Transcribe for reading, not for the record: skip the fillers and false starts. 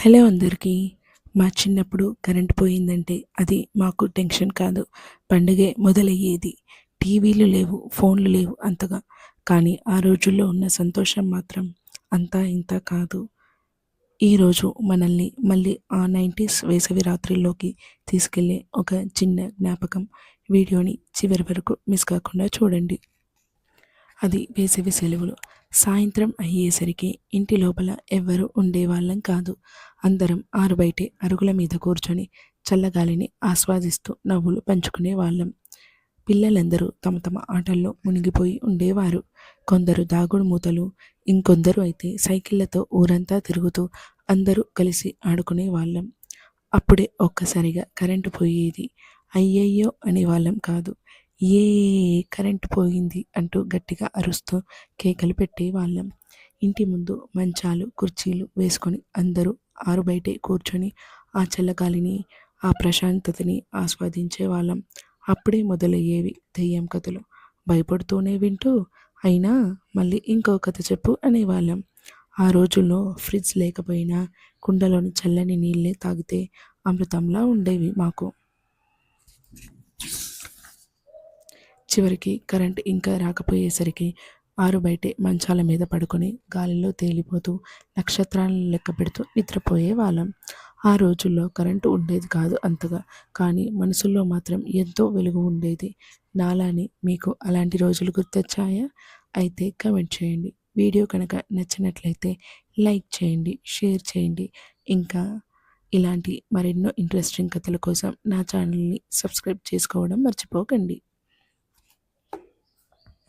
Hello అందరికీ. మా చిన్నప్పుడు కరెంట్ పోయిందంటే అది మాకు టెన్షన్ కాదు, పండుగే మొదలయ్యేది. టీవీలు లేవు, ఫోన్లు లేవు అంతగా. కానీ ఆ రోజుల్లో ఉన్న సంతోషం మాత్రం అంతా ఇంతా కాదు. ఈరోజు మనల్ని మళ్ళీ ఆ 90s వేసవి రాత్రిల్లోకి తీసుకెళ్ళే ఒక చిన్న జ్ఞాపకం వీడియోని చివరి వరకు మిస్ కాకుండా చూడండి. అది వేసవి సెలవులు. సాయంత్రం అయ్యేసరికి ఇంటి లోపల ఎవ్వరూ ఉండేవాళ్ళం కాదు. అందరం ఆరుబయటే అరుగుల మీద కూర్చొని చల్లగాలిని ఆస్వాదిస్తూ నవ్వులు పంచుకునేవాళ్ళం. పిల్లలందరూ తమ తమ ఆటల్లో మునిగిపోయి ఉండేవారు. కొందరు దాగుడు మూతలు, ఇంకొందరు అయితే సైకిళ్లతో ఊరంతా తిరుగుతూ అందరూ కలిసి ఆడుకునేవాళ్ళం. అప్పుడే ఒక్కసారిగా కరెంటు పోయేది. అయ్యయ్యో అనేవాళ్ళం కాదు. ఏ కరెంటు పోయింది అంటూ గట్టిగా అరుస్తూ కేకలు పెట్టేవాళ్ళం. ఇంటి ముందు మంచాలు, కుర్చీలు వేసుకొని అందరూ ఆరుబయటే కూర్చొని ఆ చల్లగాలిని, ఆ ప్రశాంతతని ఆస్వాదించేవాళ్ళం. అప్పుడే మొదలయ్యేవి దెయ్యం కథలు. భయపడుతూనే వింటూ, అయినా మళ్ళీ ఇంకో కథ చెప్పు అనేవాళ్ళం. ఆ రోజుల్లో ఫ్రిడ్జ్ లేకపోయినా కుండలోని చల్లని నీళ్ళే తాగితే అమృతంలా ఉండేవి మాకు. చివరికి కరెంట్ ఇంకా రాకపోయేసరికి ఆరుబయటే మంచాల మీద పడుకొని గాలిలో తేలిపోతూ నక్షత్రాలను లెక్క పెడుతూ నిద్రపోయేవాళ్ళం. ఆ రోజుల్లో కరెంటు ఉండేది కాదు అంతగా, కానీ మనసుల్లో మాత్రం ఎంతో వెలుగు ఉండేది. నాలానే మీకు అలాంటి రోజులు గుర్తొచ్చాయా? అయితే కమెంట్ చేయండి. వీడియో కనుక నచ్చినట్లయితే లైక్ చేయండి, షేర్ చేయండి. ఇంకా ఇలాంటి మరెన్నో ఇంట్రెస్టింగ్ కథల కోసం నా ఛానల్ని సబ్స్క్రైబ్ చేసుకోవడం మర్చిపోకండి.